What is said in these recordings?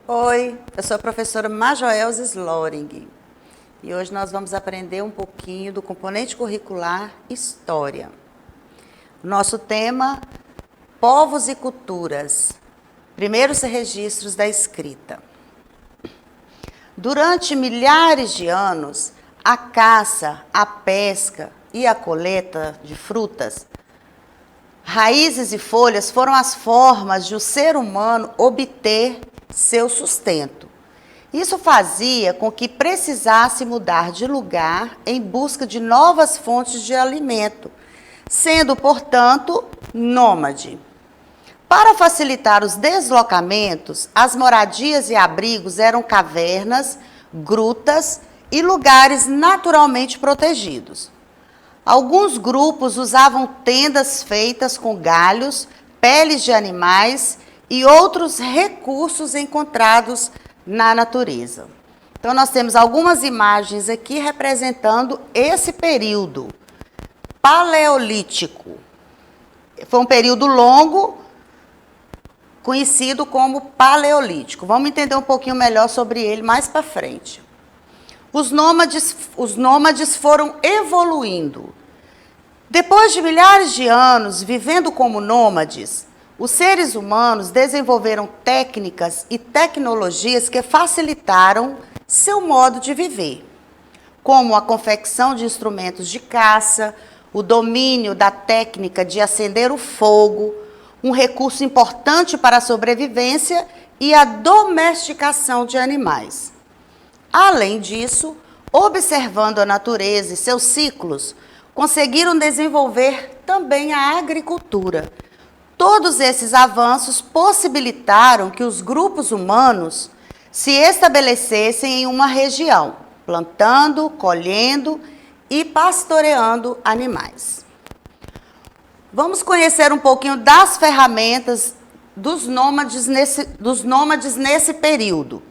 Oi, eu sou a professora Majoelza Sloring e hoje nós vamos aprender um pouquinho do componente curricular História. Nosso tema, Povos e Culturas, primeiros registros da escrita. Durante milhares de anos, a caça, a pesca e a coleta de frutas, raízes e folhas foram as formas de o ser humano obter seu sustento. Isso fazia com que precisasse mudar de lugar em busca de novas fontes de alimento, sendo, portanto, nômade. Para facilitar os deslocamentos, as moradias e abrigos eram cavernas, grutas e lugares naturalmente protegidos. Alguns grupos usavam tendas feitas com galhos, peles de animais e outros recursos encontrados na natureza. Então, nós temos algumas imagens aqui representando esse período paleolítico. Foi um período longo, conhecido como paleolítico. Vamos entender um pouquinho melhor sobre ele mais para frente. Os nômades foram evoluindo. Depois de milhares de anos vivendo como nômades, os seres humanos desenvolveram técnicas e tecnologias que facilitaram seu modo de viver, como a confecção de instrumentos de caça, o domínio da técnica de acender o fogo, um recurso importante para a sobrevivência, e a domesticação de animais. Além disso, observando a natureza e seus ciclos, conseguiram desenvolver também a agricultura. Todos esses avanços possibilitaram que os grupos humanos se estabelecessem em uma região, plantando, colhendo e pastoreando animais. Vamos conhecer um pouquinho das ferramentas dos nômades nesse período.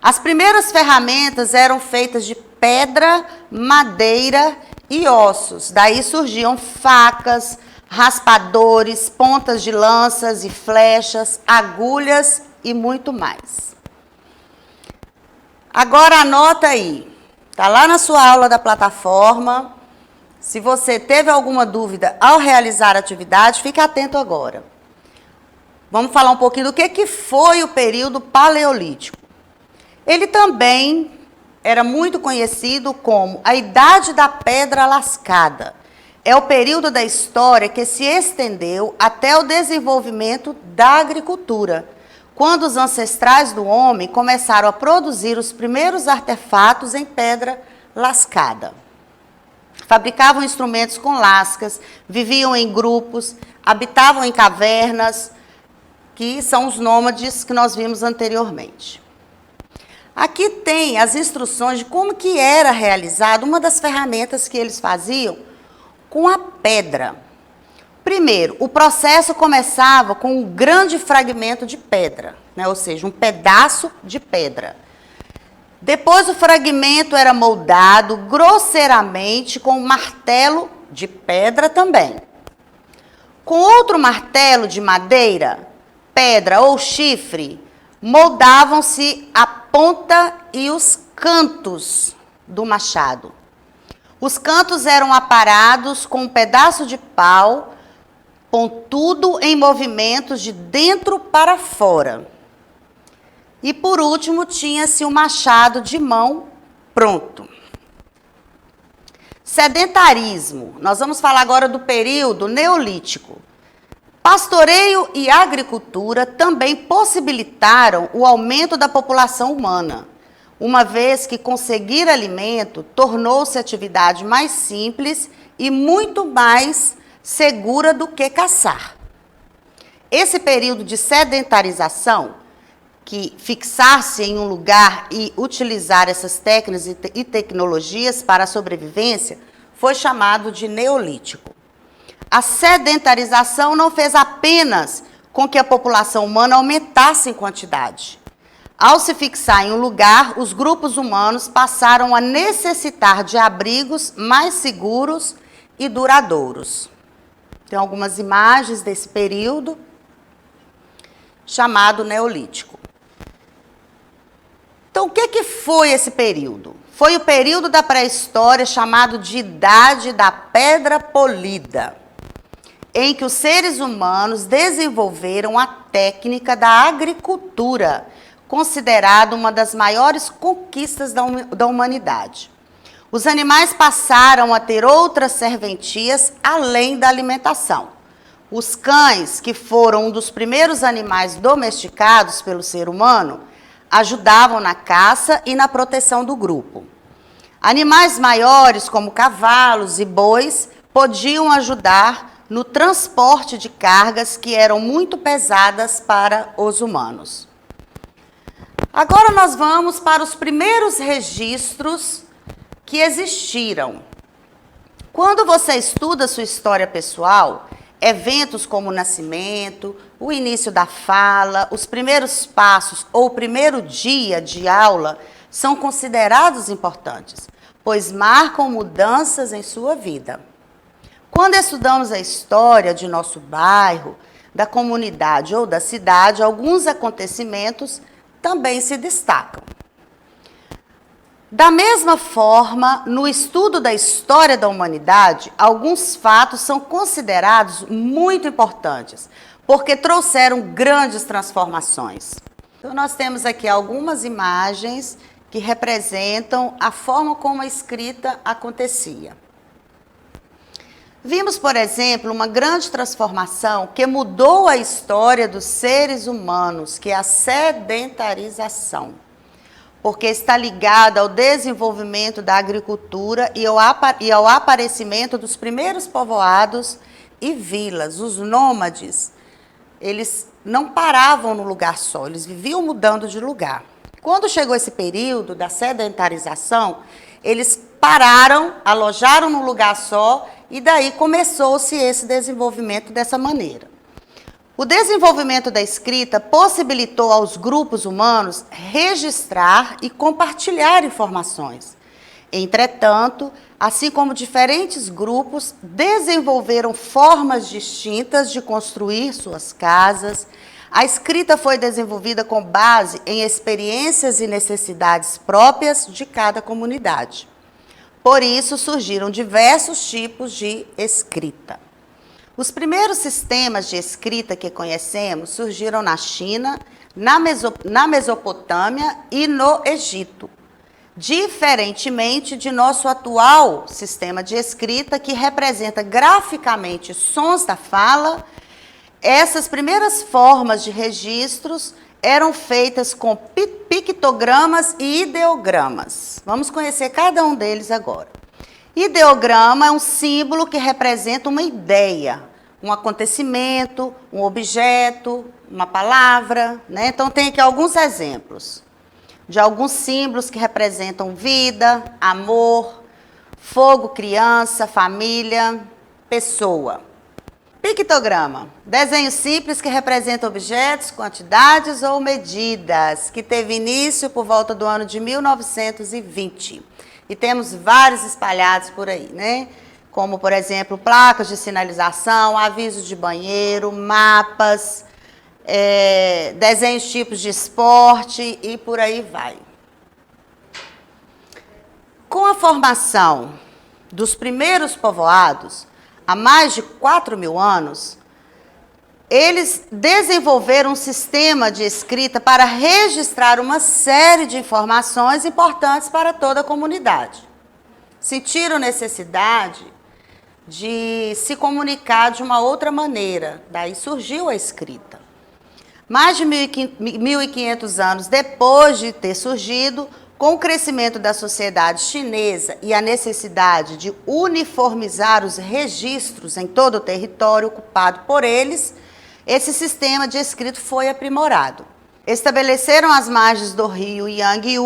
As primeiras ferramentas eram feitas de pedra, madeira e ossos. Daí surgiam facas, raspadores, pontas de lanças e flechas, agulhas e muito mais. Agora anota aí, está lá na sua aula da plataforma. Se você teve alguma dúvida ao realizar a atividade, fique atento agora. Vamos falar um pouquinho do que foi o período paleolítico. Ele também era muito conhecido como a Idade da Pedra Lascada. É o período da história que se estendeu até o desenvolvimento da agricultura, quando os ancestrais do homem começaram a produzir os primeiros artefatos em pedra lascada. Fabricavam instrumentos com lascas, viviam em grupos, habitavam em cavernas, que são os nômades que nós vimos anteriormente. Aqui tem as instruções de como que era realizada uma das ferramentas que eles faziam com a pedra. Primeiro, o processo começava com um grande fragmento de pedra, né? Ou seja, um pedaço de pedra. Depois o fragmento era moldado grosseiramente com um martelo de pedra também. Com outro martelo de madeira, pedra ou chifre, moldavam-se a ponta e os cantos do machado. Os cantos eram aparados com um pedaço de pau, pontudo em movimentos de dentro para fora. E por último, tinha-se o machado de mão pronto. Sedentarismo. Nós vamos falar agora do período neolítico. Pastoreio e agricultura também possibilitaram o aumento da população humana, uma vez que conseguir alimento tornou-se atividade mais simples e muito mais segura do que caçar. Esse período de sedentarização, que fixar-se em um lugar e utilizar essas técnicas e tecnologias para a sobrevivência, foi chamado de neolítico. A sedentarização não fez apenas com que a população humana aumentasse em quantidade. Ao se fixar em um lugar, os grupos humanos passaram a necessitar de abrigos mais seguros e duradouros. Tem algumas imagens desse período chamado Neolítico. Então, o que foi esse período? Foi o período da pré-história chamado de Idade da Pedra Polida, em que os seres humanos desenvolveram a técnica da agricultura, considerada uma das maiores conquistas da humanidade. Os animais passaram a ter outras serventias além da alimentação. Os cães, que foram um dos primeiros animais domesticados pelo ser humano, ajudavam na caça e na proteção do grupo. Animais maiores, como cavalos e bois, podiam ajudar no transporte de cargas que eram muito pesadas para os humanos. Agora nós vamos para os primeiros registros que existiram. Quando você estuda sua história pessoal, eventos como o nascimento, o início da fala, os primeiros passos ou o primeiro dia de aula são considerados importantes, pois marcam mudanças em sua vida. Quando estudamos a história de nosso bairro, da comunidade ou da cidade, alguns acontecimentos também se destacam. Da mesma forma, no estudo da história da humanidade, alguns fatos são considerados muito importantes, porque trouxeram grandes transformações. Então, nós temos aqui algumas imagens que representam a forma como a escrita acontecia. Vimos, por exemplo, uma grande transformação que mudou a história dos seres humanos, que é a sedentarização, porque está ligada ao desenvolvimento da agricultura e ao aparecimento dos primeiros povoados e vilas. Os nômades, eles não paravam no lugar só, eles viviam mudando de lugar. Quando chegou esse período da sedentarização, eles pararam, alojaram num lugar só, e daí começou-se esse desenvolvimento dessa maneira. O desenvolvimento da escrita possibilitou aos grupos humanos registrar e compartilhar informações. Entretanto, assim como diferentes grupos desenvolveram formas distintas de construir suas casas, a escrita foi desenvolvida com base em experiências e necessidades próprias de cada comunidade. Por isso, surgiram diversos tipos de escrita. Os primeiros sistemas de escrita que conhecemos surgiram na China, na Mesopotâmia e no Egito. Diferentemente de nosso atual sistema de escrita, que representa graficamente sons da fala, essas primeiras formas de registros eram feitas com pictogramas e ideogramas. Vamos conhecer cada um deles agora. Ideograma é um símbolo que representa uma ideia, um acontecimento, um objeto, uma palavra, né? Então, tem aqui alguns exemplos de alguns símbolos que representam vida, amor, fogo, criança, família, pessoa. Pictograma, desenho simples que representa objetos, quantidades ou medidas, que teve início por volta do ano de 1920. E temos vários espalhados por aí, né? Como, por exemplo, placas de sinalização, avisos de banheiro, mapas, desenhos tipos de esporte e por aí vai. Com a formação dos primeiros povoados, há mais de 4.000 anos, eles desenvolveram um sistema de escrita para registrar uma série de informações importantes para toda a comunidade. Sentiram necessidade de se comunicar de uma outra maneira, daí surgiu a escrita. Mais de 1.500 anos depois de ter surgido, com o crescimento da sociedade chinesa e a necessidade de uniformizar os registros em todo o território ocupado por eles, esse sistema de escrita foi aprimorado. Estabeleceram as margens do rio Yangtze,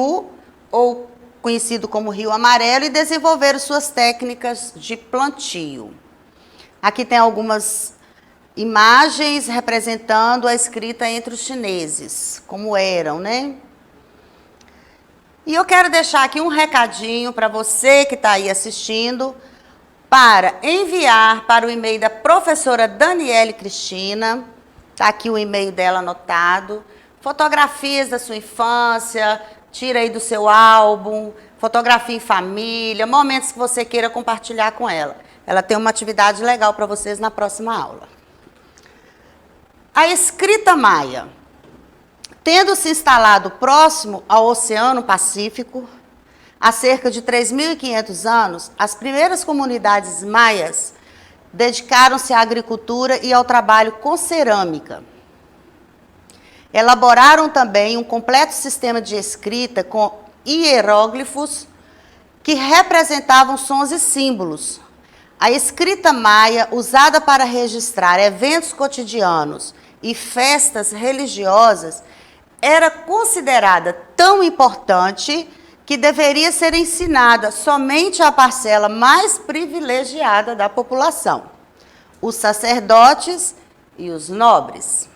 ou conhecido como Rio Amarelo, e desenvolveram suas técnicas de plantio. Aqui tem algumas imagens representando a escrita entre os chineses, como eram, né? E eu quero deixar aqui um recadinho para você que está aí assistindo, para enviar para o e-mail da professora Daniele Cristina, está aqui o e-mail dela anotado, Fotografias da sua infância, tira aí do seu álbum, fotografia em família, momentos que você queira compartilhar com ela. Ela tem uma atividade legal para vocês na próxima aula. A escrita maia. Tendo se instalado próximo ao Oceano Pacífico, há cerca de 3.500 anos, as primeiras comunidades maias dedicaram-se à agricultura e ao trabalho com cerâmica. Elaboraram também um completo sistema de escrita com hieróglifos que representavam sons e símbolos. A escrita maia, usada para registrar eventos cotidianos e festas religiosas, era considerada tão importante que deveria ser ensinada somente à parcela mais privilegiada da população, os sacerdotes e os nobres.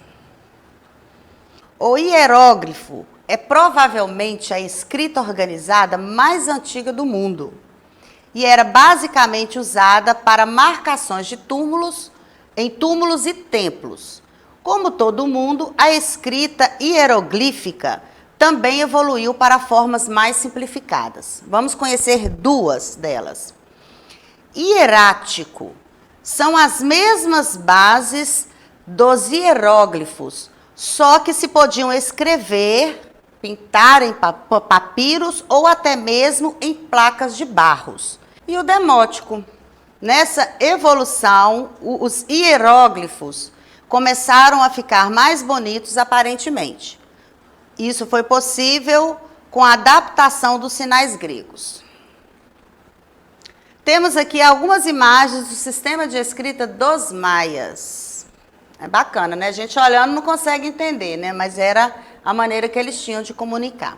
O hieróglifo é provavelmente a escrita organizada mais antiga do mundo e era basicamente usada para marcações de túmulos, em túmulos e templos. Como todo mundo, a escrita hieroglífica também evoluiu para formas mais simplificadas. Vamos conhecer duas delas. Hierático são as mesmas bases dos hieróglifos, só que se podiam escrever, pintar em papiros ou até mesmo em placas de barros. E o demótico. Nessa evolução, os hieróglifos começaram a ficar mais bonitos aparentemente. Isso foi possível com a adaptação dos sinais gregos. Temos aqui algumas imagens do sistema de escrita dos maias. É bacana, né? A gente olhando não consegue entender, né? Mas era a maneira que eles tinham de comunicar.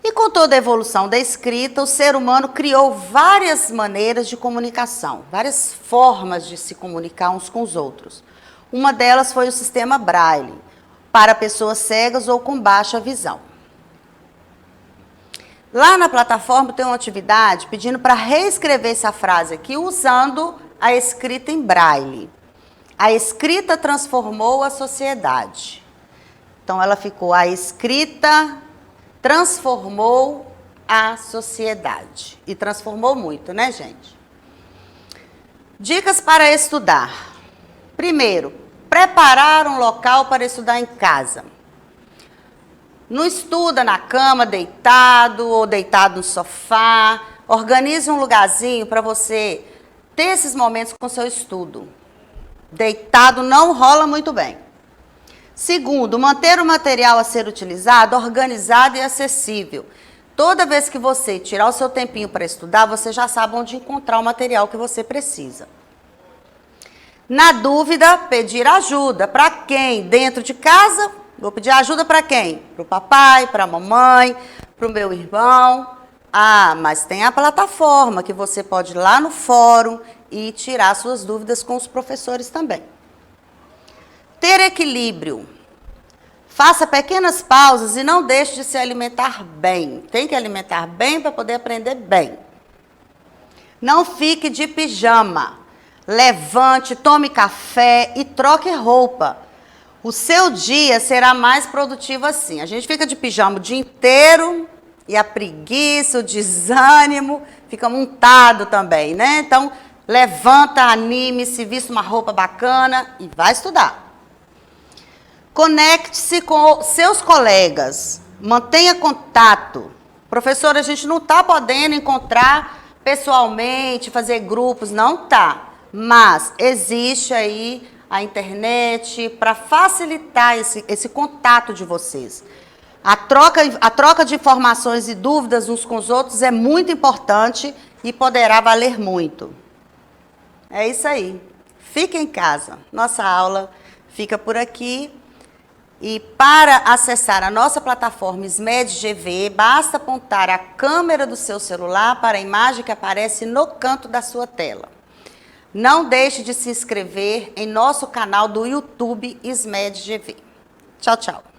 E com toda a evolução da escrita, o ser humano criou várias maneiras de comunicação, várias formas de se comunicar uns com os outros. Uma delas foi o sistema Braille, para pessoas cegas ou com baixa visão. Lá na plataforma tem uma atividade pedindo para reescrever essa frase aqui usando a escrita em Braille. A escrita transformou a sociedade. Então ela ficou: a escrita transformou a sociedade. E transformou muito, né, gente? Dicas para estudar. Primeiro, preparar um local para estudar em casa. Não estuda na cama, deitado ou deitado no sofá. Organize um lugarzinho para você ter esses momentos com o seu estudo. Deitado não rola muito bem. Segundo, manter o material a ser utilizado organizado e acessível. Toda vez que você tirar o seu tempinho para estudar, você já sabe onde encontrar o material que você precisa. Na dúvida, pedir ajuda. Para quem? Dentro de casa, vou pedir ajuda para quem? Para o papai, para a mamãe, para o meu irmão. Ah, mas tem a plataforma que você pode ir lá no fórum e tirar suas dúvidas com os professores também. Ter equilíbrio. Faça pequenas pausas e não deixe de se alimentar bem. Tem que alimentar bem para poder aprender bem. Não fique de pijama. Levante, tome café e troque roupa. O seu dia será mais produtivo assim. A gente fica de pijama o dia inteiro e a preguiça, o desânimo fica montado também, né? Então, levanta, anime-se, vista uma roupa bacana e vai estudar. Conecte-se com seus colegas, mantenha contato. Professora, a gente não está podendo encontrar pessoalmente, fazer grupos, não está. Mas existe aí a internet para facilitar esse contato de vocês. A troca de informações e dúvidas uns com os outros é muito importante e poderá valer muito. É isso aí. Fique em casa. Nossa aula fica por aqui. E para acessar a nossa plataforma SMED GV, basta apontar a câmera do seu celular para a imagem que aparece no canto da sua tela. Não deixe de se inscrever em nosso canal do YouTube SMED GV. Tchau, tchau.